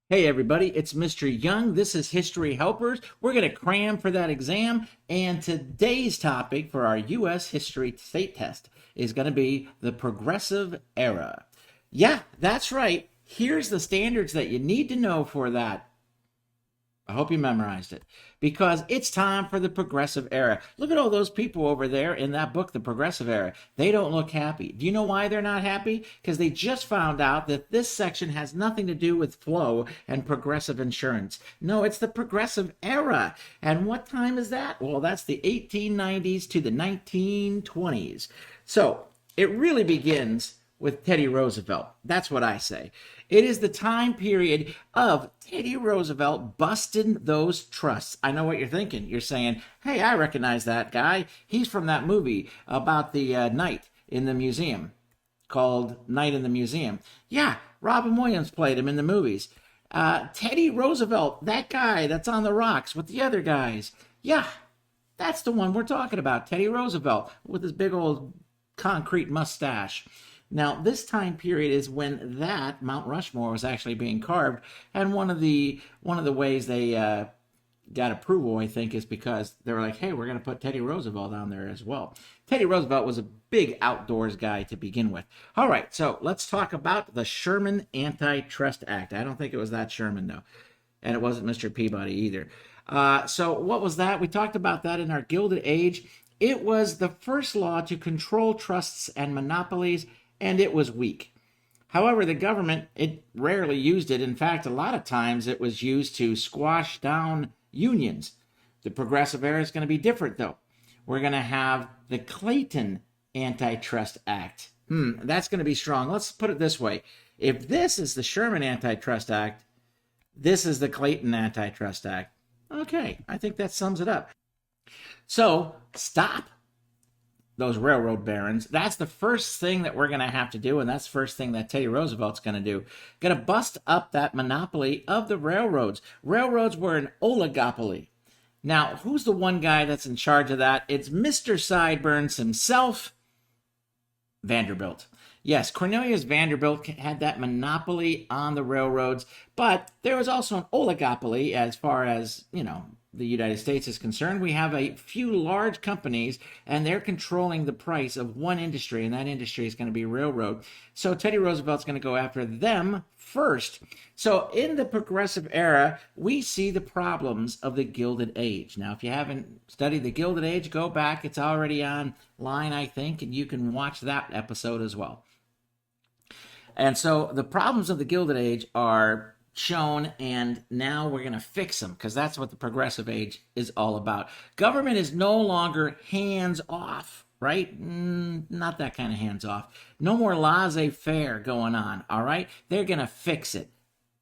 Hey everybody, it's Mr. Young. This is History Helpers. We're going to cram for that exam, and today's topic for our U.S. History State Test is going to be the Progressive Era. Yeah, that's right. Here's the standards that you need to know for that. I hope you memorized it because it's time for the Progressive Era. Look at all those people over there in that book, The Progressive Era. They don't look happy. Do you know why they're not happy? Because they just found out that this section has nothing to do with flow and progressive insurance. No, it's the Progressive Era. And what time is that? Well, that's the 1890s to the 1920s. So it really begins with Teddy Roosevelt. That's what I say. It is the time period of Teddy Roosevelt busting those trusts. I know what you're thinking. You're saying, hey, I recognize that guy. He's from that movie about the night in the museum called Night in the Museum. Yeah, Robin Williams played him in the movies. Teddy Roosevelt, that guy that's on the rocks with the other guys. Yeah, that's the one we're talking about. Teddy Roosevelt with his big old concrete mustache. Now, this time period is when that Mount Rushmore was actually being carved, and one of the ways they got approval, I think, is because they were like, "Hey, we're going to put Teddy Roosevelt on there as well." Teddy Roosevelt was a big outdoors guy to begin with. All right, so let's talk about the Sherman Anti-Trust Act. I don't think it was that Sherman though, and it wasn't Mr. Peabody either. So what was that? We talked about that in our Gilded Age. It was the first law to control trusts and monopolies, and it was weak. However, the government, it rarely used it. In fact, a lot of times it was used to squash down unions. The Progressive Era is going to be different, though. We're going to have the Clayton Anti-Trust Act. That's going to be strong. Let's put it this way. If this is the Sherman Antitrust Act, this is the Clayton Antitrust Act. Okay, I think that sums it up. So, stop those railroad barons. That's the first thing that we're going to have to do, and that's the first thing that Teddy Roosevelt's going to do. Going to bust up that monopoly of the railroads. Railroads were an oligopoly. Now, who's the one guy that's in charge of that? It's Mr. Sideburns himself, Vanderbilt. Yes, Cornelius Vanderbilt had that monopoly on the railroads, but there was also an oligopoly as far as, the United States is concerned. We have a few large companies, and they're controlling the price of one industry, and that industry is going to be railroad. So Teddy Roosevelt's going to go after them first. So in the Progressive Era, we see the problems of the Gilded Age. Now, if you haven't studied the Gilded Age, go back. It's already online, I think, and you can watch that episode as well. And so the problems of the Gilded Age are shown, and now we're going to fix them, because that's what the Progressive Age is all about. Government is no longer hands off, right? Not that kind of hands off. No more laissez-faire going on, all right? They're going to fix it.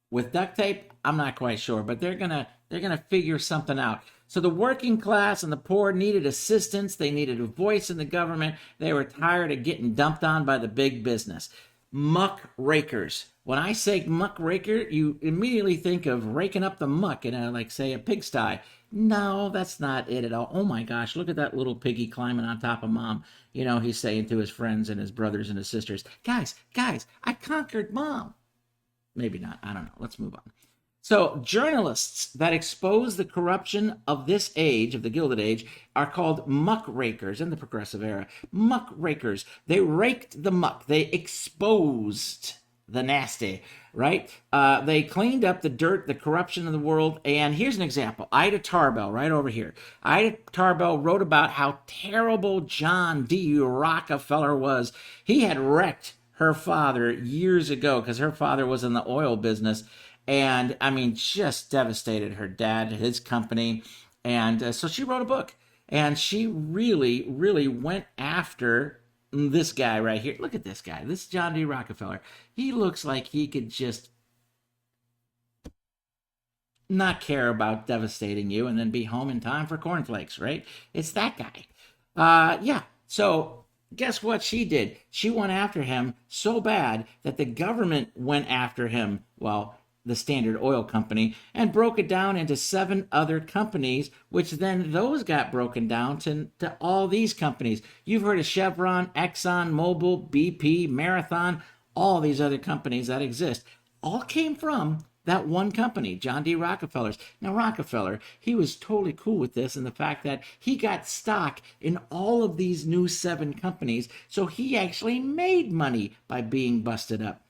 With duct tape, I'm not quite sure, but they're going to figure something out. So the working class and the poor needed assistance. They needed a voice in the government. They were tired of getting dumped on by the big business. Muck rakers. When I say muck raker, you immediately think of raking up the muck in a pigsty. No, that's not it at all. Oh my gosh, look at that little piggy climbing on top of mom. He's saying to his friends and his brothers and his sisters, guys, I conquered mom. Maybe not. I don't know. Let's move on. So journalists that expose the corruption of this age, of the Gilded Age, are called muck rakers in the Progressive Era. Muck rakers. They raked the muck. They exposed the nasty, right? They cleaned up the dirt, the corruption of the world. And here's an example. Ida Tarbell, right over here. Ida Tarbell wrote about how terrible John D. Rockefeller was. He had wrecked her father years ago because her father was in the oil business. And just devastated her dad, his company. And so she wrote a book, and she really, really went after this guy right here. Look at this guy. This is John D. Rockefeller. He looks like he could just not care about devastating you and then be home in time for cornflakes, right? It's that guy. Yeah. So guess what she did? She went after him so bad that the government went after him. Well, the Standard Oil Company, and broke it down into 7 other companies, which then those got broken down to all these companies. You've heard of Chevron, Exxon, Mobil, BP, Marathon, all these other companies that exist. All came from that one company, John D. Rockefeller's. Now, Rockefeller, he was totally cool with this and the fact that he got stock in all of these new 7 companies, so he actually made money by being busted up.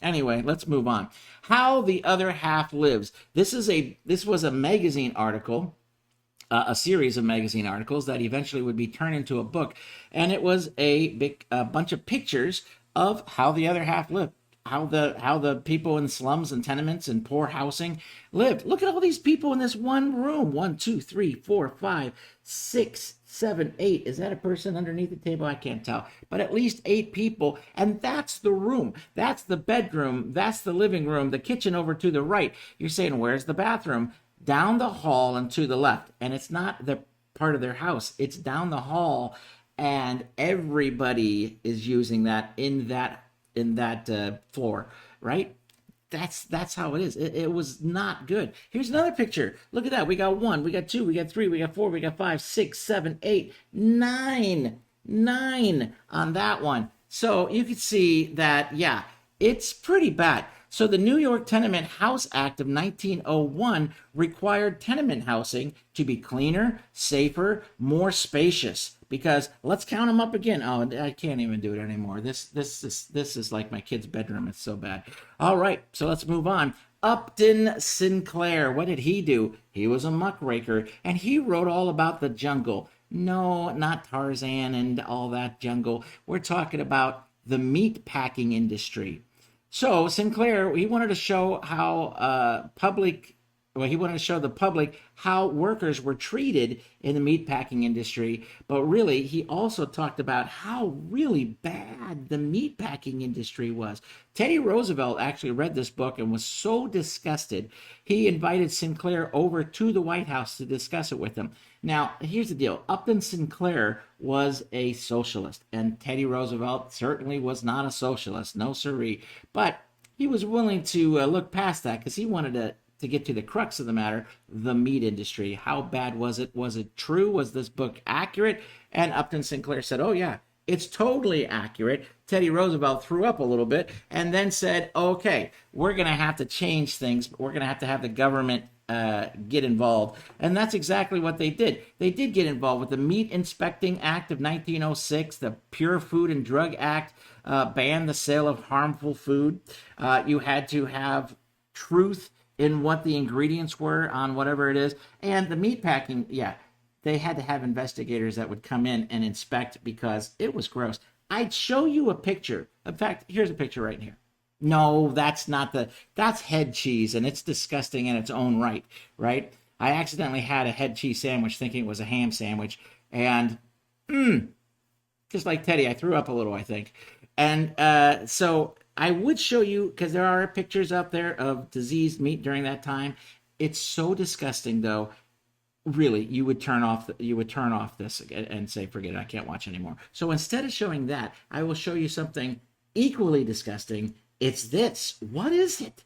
Anyway, let's move on. How the Other Half Lives. This was a magazine article, a series of magazine articles that eventually would be turned into a book, and it was a bunch of pictures of how the other half lived, how the people in slums and tenements and poor housing lived. Look at all these people in this one room. 1, 2, 3, 4, 5, 6, 7, 8. Is that a person underneath the table? I can't tell, but at least 8 people. And that's the room. That's the bedroom. That's the living room. The kitchen over to the right. You're saying, where's the bathroom? Down the hall and to the left. And it's not the part of their house. It's down the hall, and everybody is using that in that floor, right? That's how it is. It was not good. Here's another picture. Look at that. We got 1, we got 2, we got 3, we got 4, we got 5, 6, 7, 8, 9. 9 on that one. So you can see that, yeah, it's pretty bad. So the New York Tenement House Act of 1901 required tenement housing to be cleaner, safer, more spacious. Because let's count them up again. Oh, I can't even do it anymore. This is like my kid's bedroom. It's so bad. All right, so let's move on. Upton Sinclair. What did he do? He was a muckraker, and he wrote all about the jungle. No, not Tarzan and all that jungle. We're talking about the meat packing industry. So Sinclair, he wanted to show how he wanted to show the public how workers were treated in the meatpacking industry, but really he also talked about how really bad the meatpacking industry was. Teddy Roosevelt actually read this book and was so disgusted, he invited Sinclair over to the White House to discuss it with him. Now, here's the deal. Upton Sinclair was a socialist, and Teddy Roosevelt certainly was not a socialist, no siree, but he was willing to look past that because he wanted to get to the crux of the matter, the meat industry. How bad was it? Was it true? Was this book accurate? And Upton Sinclair said, oh, yeah, it's totally accurate. Teddy Roosevelt threw up a little bit and then said, okay, we're going to have to change things. We're going to have the government get involved. And that's exactly what they did. They did get involved with the Meat Inspecting Act of 1906, the Pure Food and Drug Act banned the sale of harmful food. You had to have truth in what the ingredients were on whatever it is. And the meat packing, yeah, they had to have investigators that would come in and inspect because it was gross. I'd show you a picture. In fact, here's a picture right here. No, that's head cheese, and it's disgusting in its own right, right? I accidentally had a head cheese sandwich thinking it was a ham sandwich, and just like Teddy, I threw up a little, I think. And so I would show you, because there are pictures up there of diseased meat during that time. It's so disgusting, though. Really, you would turn off this and say, forget it, I can't watch anymore. So instead of showing that, I will show you something equally disgusting. It's this. What is it?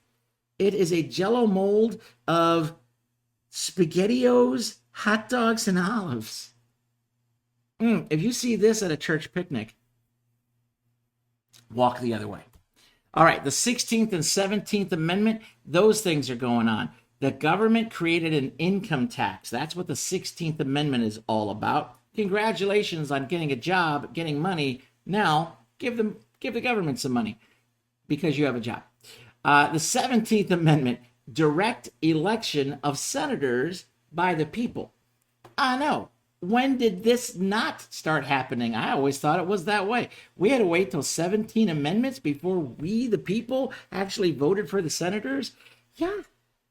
It is a Jell-O mold of SpaghettiOs, hot dogs, and olives. If you see this at a church picnic, walk the other way. All right, the 16th and 17th Amendment, those things are going on. The government created an income tax. That's what the 16th Amendment is all about. Congratulations on getting a job, getting money. Now, give the government some money because you have a job. The 17th Amendment, direct election of senators by the people. I know. When did this not start happening? I always thought it was that way. We had to wait till 17 amendments before we, the people, actually voted for the senators. Yeah,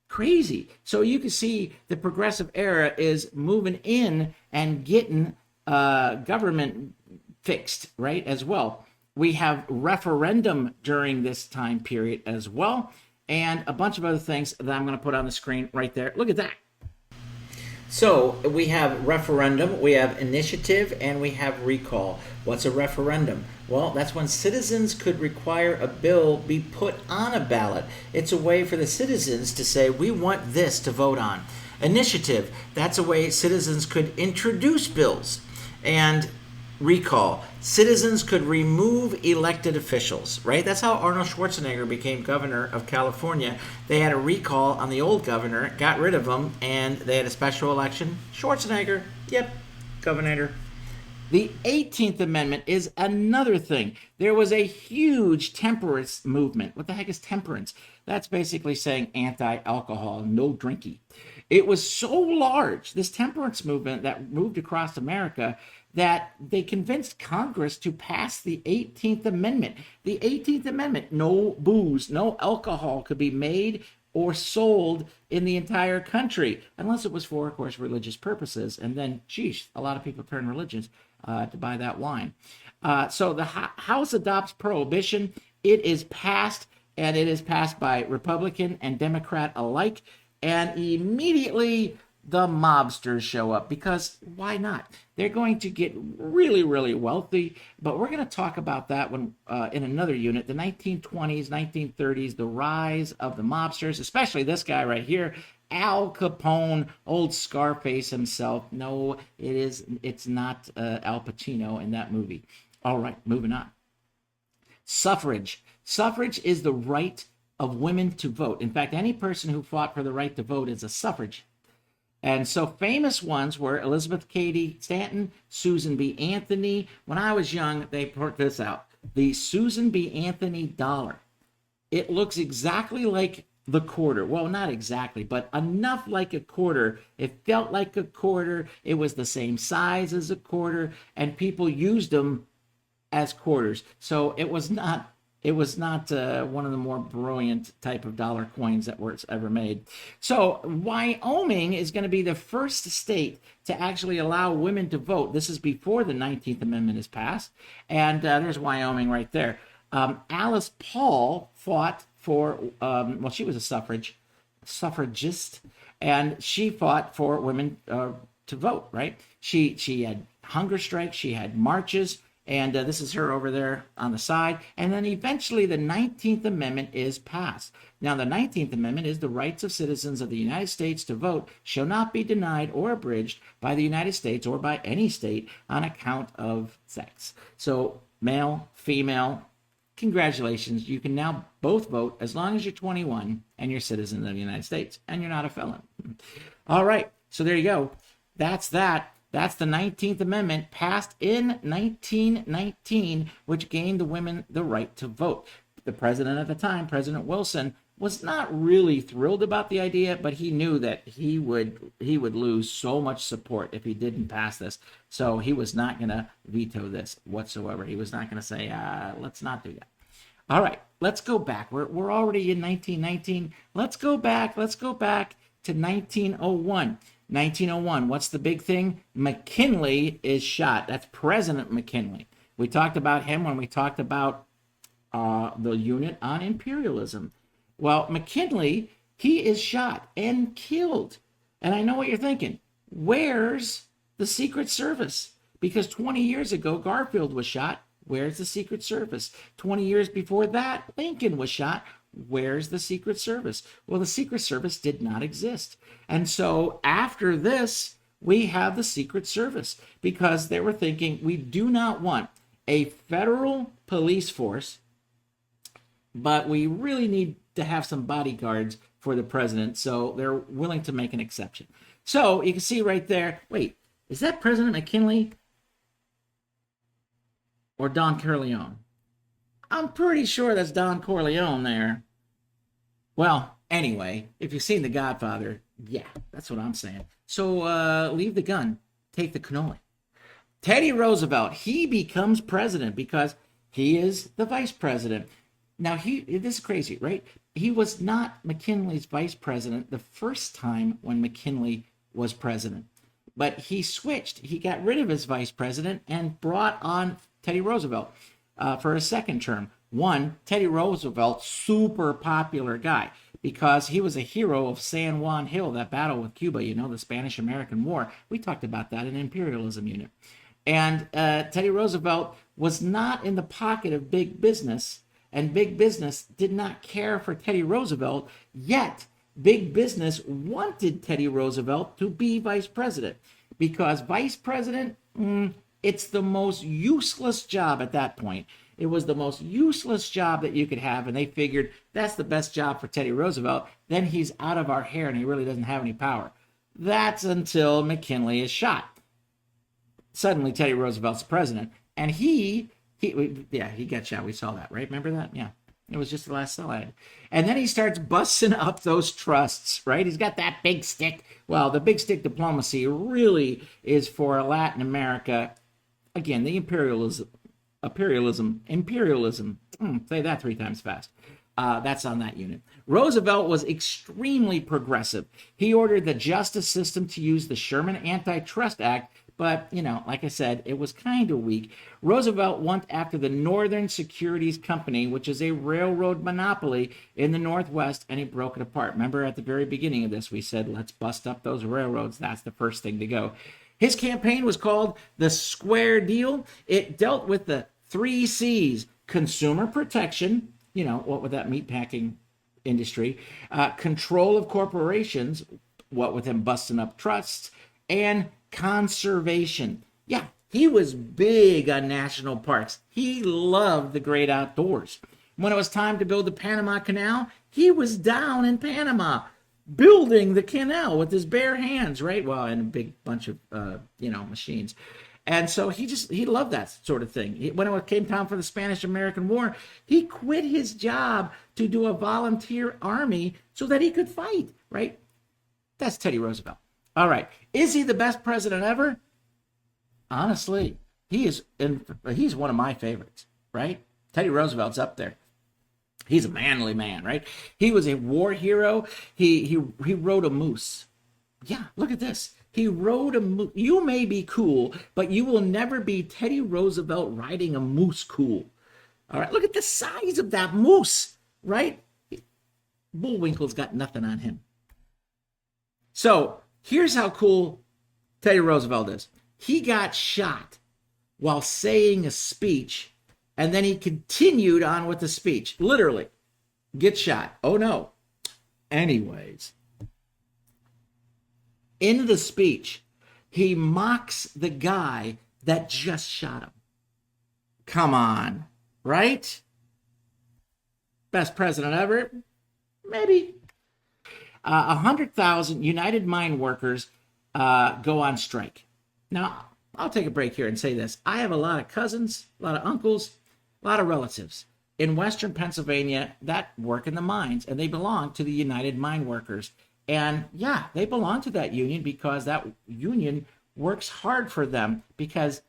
crazy. So you can see the progressive era is moving in and getting government fixed, right, as well. We have referendum during this time period as well, and a bunch of other things that I'm going to put on the screen right there. Look at that. So we have referendum, we have initiative, and we have recall. What's a referendum? Well, that's when citizens could require a bill be put on a ballot. It's a way for the citizens to say, we want this to vote on. Initiative, that's a way citizens could introduce bills. And recall. Citizens could remove elected officials, right? That's how Arnold Schwarzenegger became governor of California. They had a recall on the old governor, got rid of him, and they had a special election. Schwarzenegger, yep, governor. The 18th Amendment is another thing. There was a huge temperance movement. What the heck is temperance? That's basically saying anti-alcohol, no drinking. It was so large, this temperance movement that moved across America, that they convinced Congress to pass the 18th Amendment. The 18th Amendment, no booze, no alcohol could be made or sold in the entire country, unless it was for, of course, religious purposes. And then, geez, a lot of people turn religions to buy that wine. So the House adopts prohibition. It is passed, and it is passed by Republican and Democrat alike. And immediately the mobsters show up, because why not? They're going to get really, really wealthy. But we're going to talk about that when in another unit, the 1920s, 1930s, the rise of the mobsters, especially this guy right here, Al Capone, old Scarface himself. No, it's not Al Pacino in that movie. All right, moving on. Suffrage. Suffrage is the right of women to vote. In fact, any person who fought for the right to vote is a suffrage. And so famous ones were Elizabeth Cady Stanton, Susan B. Anthony. When I was young, they put this out. The Susan B. Anthony dollar. It looks exactly like the quarter. Well, not exactly, but enough like a quarter. It felt like a quarter. It was the same size as a quarter, and people used them as quarters. So it was not one of the more brilliant type of dollar coins that was ever made. So Wyoming is going to be the first state to actually allow women to vote. This is before the 19th Amendment is passed. And there's Wyoming right there. Alice Paul fought for, well, she was a suffragist, and she fought for women to vote, right? She had hunger strikes, she had marches, and this is her over there on the side. And then eventually the 19th Amendment is passed. Now, the 19th Amendment is the rights of citizens of the United States to vote shall not be denied or abridged by the United States or by any state on account of sex. So male, female, congratulations. You can now both vote as long as you're 21 and you're citizens of the United States and you're not a felon. All right. So there you go. That's that. That's the 19th Amendment passed in 1919, which gained the women the right to vote. The president at the time, President Wilson, was not really thrilled about the idea, but he knew that he would lose so much support if he didn't pass this. So he was not going to veto this whatsoever. He was not going to say, let's not do that. All right, let's go back. We're already in 1919. Let's go back to 1901. 1901, what's the big thing? McKinley is shot. That's President McKinley. We talked about him when we talked about the unit on imperialism. Well, McKinley, he is shot and killed. And I know what you're thinking. Where's the Secret Service? Because 20 years ago, Garfield was shot. Where's the Secret Service? 20 years before that, Lincoln was shot. Where's the Secret Service? Well, the Secret Service did not exist. And so after this, we have the Secret Service, because they were thinking, we do not want a federal police force, but we really need to have some bodyguards for the president. So they're willing to make an exception. So you can see right there, wait, is that President McKinley or Don Corleone? I'm pretty sure that's Don Corleone there. Well, anyway, if you've seen The Godfather, yeah, that's what I'm saying. So leave the gun, take the cannoli. Teddy Roosevelt, he becomes president because he is the vice president. Now, this is crazy, right? He was not McKinley's vice president the first time when McKinley was president, but he switched. He got rid of his vice president and brought on Teddy Roosevelt for a second term. One, Teddy Roosevelt, super popular guy, because he was a hero of San Juan Hill, that battle with Cuba, the Spanish-American War. We talked about that in Imperialism Unit. And Teddy Roosevelt was not in the pocket of big business, and big business did not care for Teddy Roosevelt, yet big business wanted Teddy Roosevelt to be vice president, because vice president, It's the most useless job at that point. It was the most useless job that you could have, and they figured that's the best job for Teddy Roosevelt. Then he's out of our hair and he really doesn't have any power. That's until McKinley is shot. Suddenly, Teddy Roosevelt's president, and he got shot. We saw that, right? Remember that? Yeah. It was just the last slide. And then he starts busting up those trusts, right? He's got that big stick. Well, the big stick diplomacy really is for Latin America. Again, the imperialism. Say that 3 times fast. That's on that unit. Roosevelt was extremely progressive. He ordered the justice system to use the Sherman Anti-Trust Act, but, like I said, it was kind of weak. Roosevelt went after the Northern Securities Company, which is a railroad monopoly in the Northwest, and he broke it apart. Remember at the very beginning of this, we said, let's bust up those railroads. That's the first thing to go. His campaign was called the Square Deal. It dealt with the 3 C's: consumer protection, what with that meatpacking industry, control of corporations, what with him busting up trusts, and conservation. Yeah, he was big on national parks. He loved the great outdoors. When it was time to build the Panama Canal, he was down in Panama building the canal with his bare hands, right? Well, and a big bunch of, machines. And so he loved that sort of thing. When it came time for the Spanish-American War, he quit his job to do a volunteer army so that he could fight, right? That's Teddy Roosevelt. All right. Is he the best president ever? Honestly, he's one of my favorites, right? Teddy Roosevelt's up there. He's a manly man, right? He was a war hero. He rode a moose. Yeah, look at this. He rode a moose. You may be cool, but you will never be Teddy Roosevelt riding a moose cool. All right, look at the size of that moose, right? Bullwinkle's got nothing on him. So here's how cool Teddy Roosevelt is. He got shot while saying a speech, and then he continued on with the speech. Literally, get shot. Oh no. Anyways, in the speech, he mocks the guy that just shot him. Come on, right? Best president ever? Maybe. 100,000 United Mine Workers go on strike. Now, I'll take a break here and say this. I have a lot of cousins, a lot of uncles, a lot of relatives in Western Pennsylvania that work in the mines, and they belong to the United Mine Workers. And yeah, they belong to that union because that union works hard for them because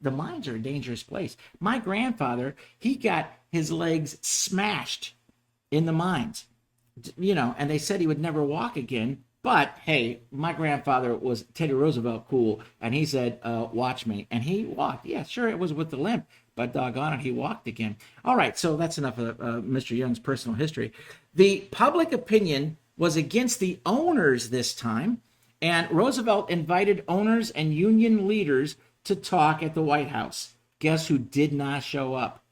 the mines are a dangerous place. My grandfather, he got his legs smashed in the mines, and they said he would never walk again. But hey, my grandfather was Teddy Roosevelt cool, and he said, watch me. And he walked. Yeah, sure, it was with the limp, but doggone it, he walked again. All right, so that's enough of Mr. Young's personal history. The public opinion was against the owners this time, and Roosevelt invited owners and union leaders to talk at the White House. Guess who did not show up?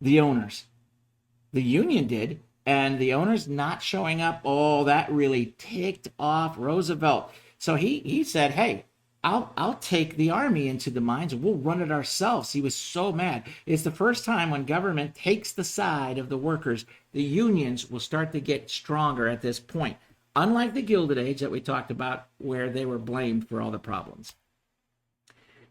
The owners. The union did, and the owners not showing up, oh, that really ticked off Roosevelt. So he said, hey, I'll take the army into the mines and we'll run it ourselves. He was so mad. It's the first time when government takes the side of the workers. The unions will start to get stronger at this point, unlike the Gilded Age that we talked about, where they were blamed for all the problems.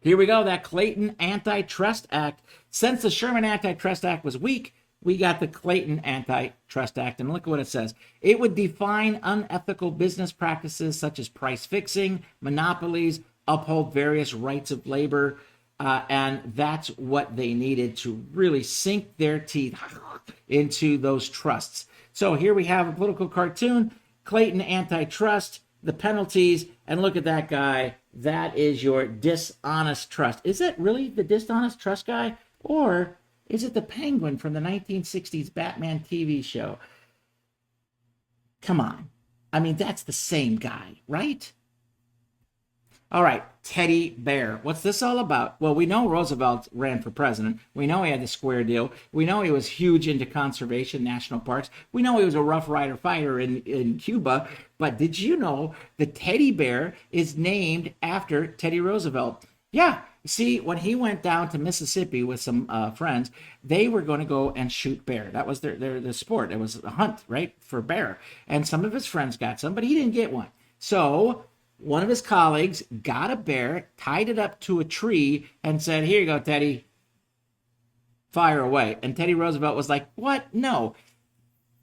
Here we go, that Clayton Anti-Trust Act. Since the Sherman Anti-Trust Act was weak, we got the Clayton Anti-Trust Act, and look at what it says. It would define unethical business practices such as price fixing, monopolies, uphold various rights of labor, and that's what they needed to really sink their teeth into those trusts. So here we have a political cartoon, Clayton Antitrust, the penalties, and look at that guy. That is your dishonest trust. Is that really the dishonest trust guy? Or is it the Penguin from the 1960s Batman TV show? Come on. I mean, that's the same guy, right? All right, Teddy Bear. What's this all about? Well, we know Roosevelt ran for president. We know he had the Square Deal. We know he was huge into conservation, national parks. We know he was a Rough Rider fighter in Cuba. But did you know the teddy bear is named after Teddy Roosevelt? Yeah, See, when he went down to Mississippi with some friends, they were going to go and shoot bear. That was their sport. It was a hunt, right, for bear. And some of his friends got some, but he didn't get one. So one of his colleagues got a bear, tied it up to a tree, and said, "Here you go, Teddy, fire away." And Teddy Roosevelt was like, "What? No,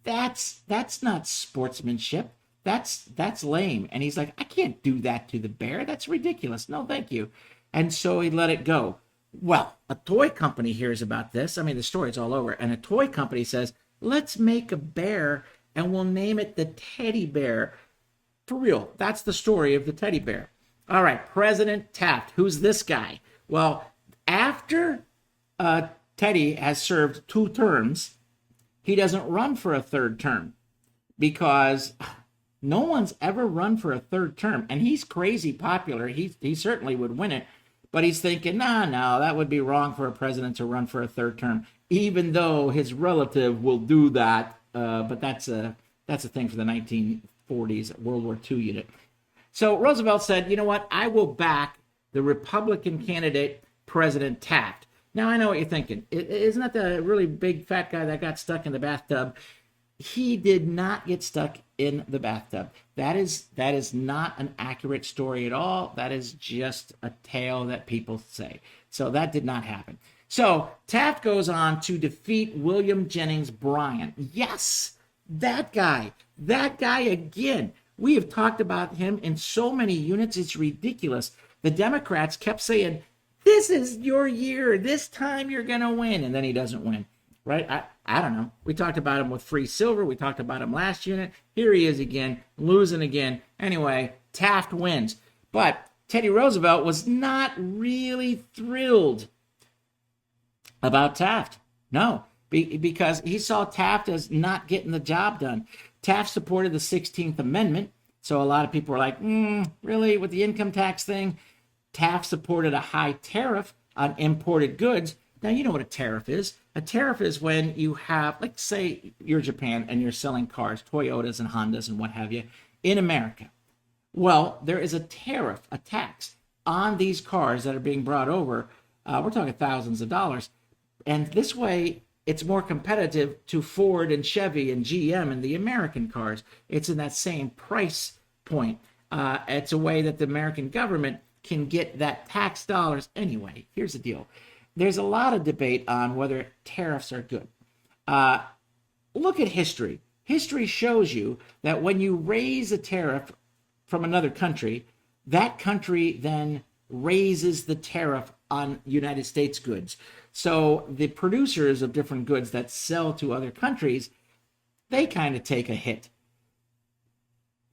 that's not sportsmanship. That's lame." And he's like, "I can't do that to the bear. That's ridiculous. No, thank you." And so he let it go. Well, a toy company hears about this. I mean, the story's all over. And a toy company says, "Let's make a bear and we'll name it the teddy bear." For real, that's the story of the teddy bear. All right, President Taft. Who's this guy? Well, after Teddy has served 2 terms, he doesn't run for a third term because no one's ever run for a third term. And he's crazy popular. He certainly would win it. But he's thinking, no, that would be wrong for a president to run for a third term, even though his relative will do that. But that's a thing for the 1940s World War II unit. So Roosevelt said, "You know what? I will back the Republican candidate, President Taft." Now, I know what you're thinking. Isn't that the really big fat guy that got stuck in the bathtub? He did not get stuck in the bathtub. That is not an accurate story at all. That is just a tale that people say. So that did not happen. So Taft goes on to defeat William Jennings Bryan. Yes, that guy again. We have talked about him in so many units, it's ridiculous. The Democrats kept saying, "This is your year. This time you're going to win." And then he doesn't win, right? I don't know. We talked about him with free silver. We talked about him last unit. Here he is again, losing again. Anyway, Taft wins. But Teddy Roosevelt was not really thrilled about Taft. No, because he saw Taft as not getting the job done. Taft supported the 16th Amendment. So a lot of people were like, really, with the income tax thing? Taft supported a high tariff on imported goods. Now, you know what a tariff is. A tariff is when you have, like, say you're Japan and you're selling cars, Toyotas and Hondas and what have you, in America. Well, there is a tariff, a tax on these cars that are being brought over. We're talking thousands of dollars. And this way, it's more competitive to Ford and Chevy and GM and the American cars. It's in that same price point. It's a way that the American government can get that tax dollars. Anyway, here's the deal. There's a lot of debate on whether tariffs are good. Look at history. History shows you that when you raise a tariff from another country, that country then raises the tariff on United States goods. So the producers of different goods that sell to other countries, they kind of take a hit.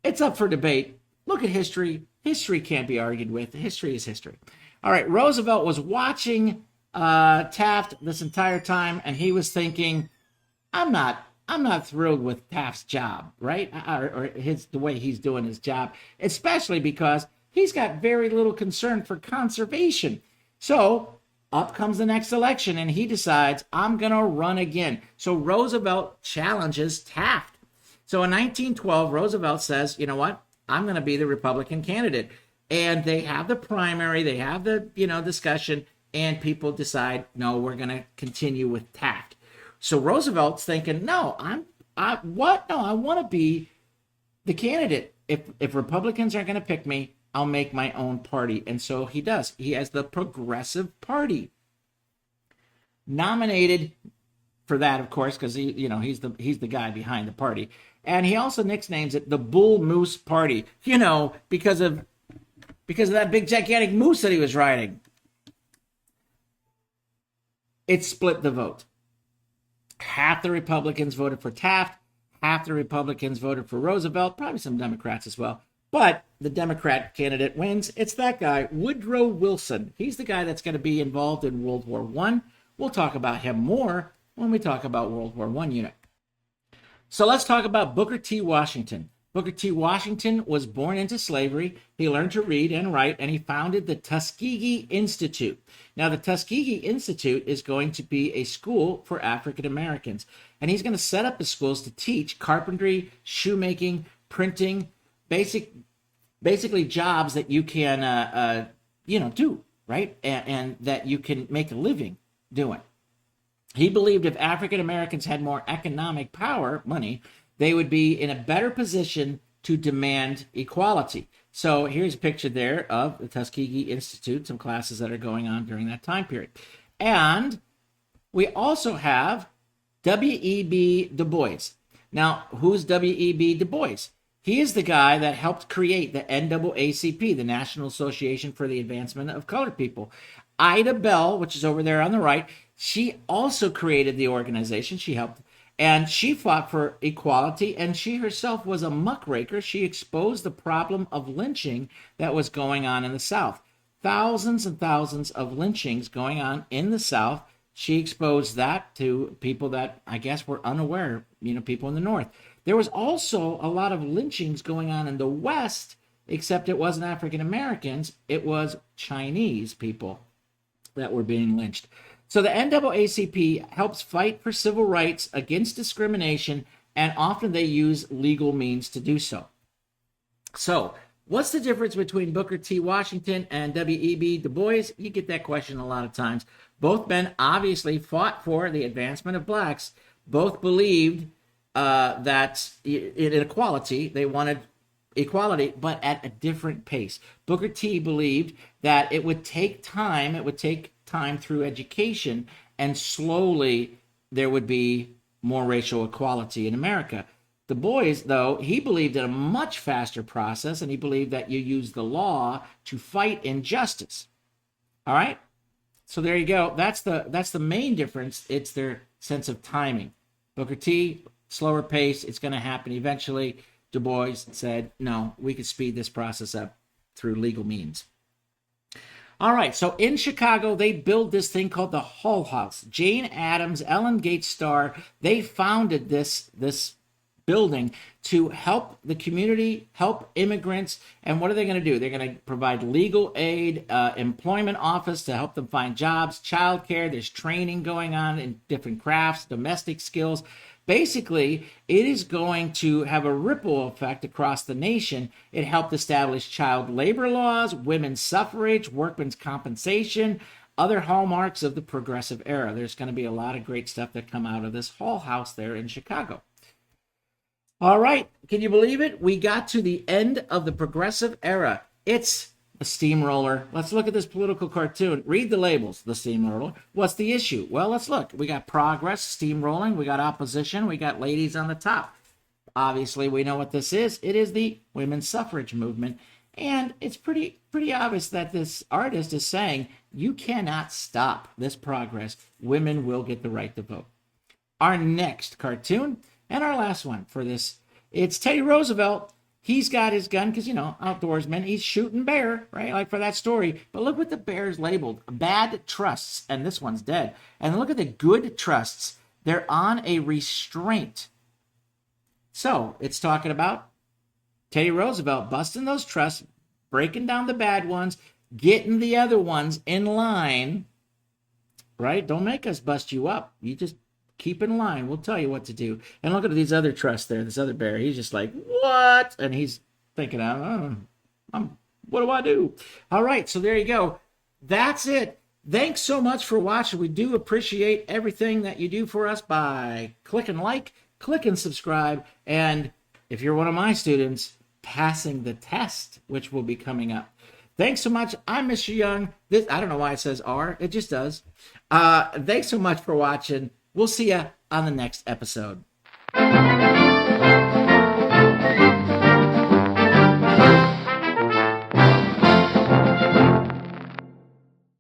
It's up for debate. Look at history. History can't be argued with. History is history. All right, Roosevelt was watching Taft this entire time, and he was thinking, I'm not thrilled with Taft's job, right? Or the way he's doing his job, especially because he's got very little concern for conservation. So up comes the next election, and he decides, I'm going to run again. So Roosevelt challenges Taft. So in 1912, Roosevelt says, you know what? I'm going to be the Republican candidate. And they have the primary, they have the, discussion, and people decide, no, we're going to continue with Taft. So Roosevelt's thinking, no, I want to be the candidate. If Republicans aren't going to pick me, I'll make my own party. And so he does. He has the Progressive Party. Nominated for that, of course, because he's the guy behind the party. And he also nicknames it the Bull Moose Party, because of that big gigantic moose that he was riding. It split the vote. Half the Republicans voted for Taft, half the Republicans voted for Roosevelt, probably some Democrats as well. But the Democrat candidate wins. It's that guy, Woodrow Wilson. He's the guy that's going to be involved in World War I. We'll talk about him more when we talk about World War I unit. So let's talk about Booker T. Washington. Booker T. Washington was born into slavery. He learned to read and write, and he founded the Tuskegee Institute. Now, the Tuskegee Institute is going to be a school for African Americans, and he's going to set up the schools to teach carpentry, shoemaking, printing, basically jobs that you can, do. right? And that you can make a living doing. He believed if African Americans had more economic power, money, they would be in a better position to demand equality. So here's a picture there of the Tuskegee Institute, some classes that are going on during that time period. And we also have W.E.B. Du Bois. Now, who's W.E.B. Du Bois? He is the guy that helped create the NAACP, the National Association for the Advancement of Colored People. Ida Bell, which is over there on the right, she also created the organization. She helped, and she fought for equality, and she herself was a muckraker. She exposed the problem of lynching that was going on in the South. Thousands and thousands of lynchings going on in the South. She exposed that to people that I guess were unaware, people in the North. There was also a lot of lynchings going on in the West, except it wasn't African Americans, it was Chinese people that were being lynched. So the NAACP helps fight for civil rights against discrimination, and often they use legal means to do so. So what's the difference between Booker T. Washington and W.E.B. Du Bois? You get that question a lot of times. Both men obviously fought for the advancement of blacks. Both believed that in equality, they wanted equality, but at a different pace. Booker T believed that it would take time. It would take time through education, and slowly there would be more racial equality in America. Du Bois, though, he believed in a much faster process, and he believed that you use the law to fight injustice. All right? So there you go. That's the main difference. It's their sense of timing. Booker T, slower pace. It's going to happen eventually. Du Bois said, no, we could speed this process up through legal means. All right, so in Chicago, they built this thing called the Hull House. Jane Addams, Ellen Gates Starr, they founded this building to help the community, help immigrants. And what are they going to do? They're going to provide legal aid, employment office to help them find jobs, childcare. There's training going on in different crafts, domestic skills. Basically, it is going to have a ripple effect across the nation. It helped establish child labor laws, women's suffrage, workmen's compensation, other hallmarks of the progressive era. There's going to be a lot of great stuff that come out of this Hull House there in Chicago. All right, can you believe it? We got to the end of the progressive era. It's a steamroller. Let's look at this political cartoon. Read the labels. The steamroller. What's the issue? Well, let's look. We got progress, steamrolling. We got opposition. We got ladies on the top. Obviously, we know what this is. It is the women's suffrage movement. And it's pretty obvious that this artist is saying, you cannot stop this progress. Women will get the right to vote. Our next cartoon, and our last one for this, it's Teddy Roosevelt. He's got his gun because, outdoorsman. He's shooting bear, right? Like for that story. But look what the bear's labeled. Bad trusts. And this one's dead. And look at the good trusts. They're on a restraint. So it's talking about Teddy Roosevelt busting those trusts, breaking down the bad ones, getting the other ones in line, right? Don't make us bust you up. You just keep in line. We'll tell you what to do. And look at these other trusts there. This other bear. He's just like, what? And he's thinking, what do I do? All right. So there you go. That's it. Thanks so much for watching. We do appreciate everything that you do for us by clicking like, clicking subscribe. And if you're one of my students, passing the test, which will be coming up. Thanks so much. I'm Mr. Young. I don't know why it says R. It just does. Thanks so much for watching. We'll see you on the next episode.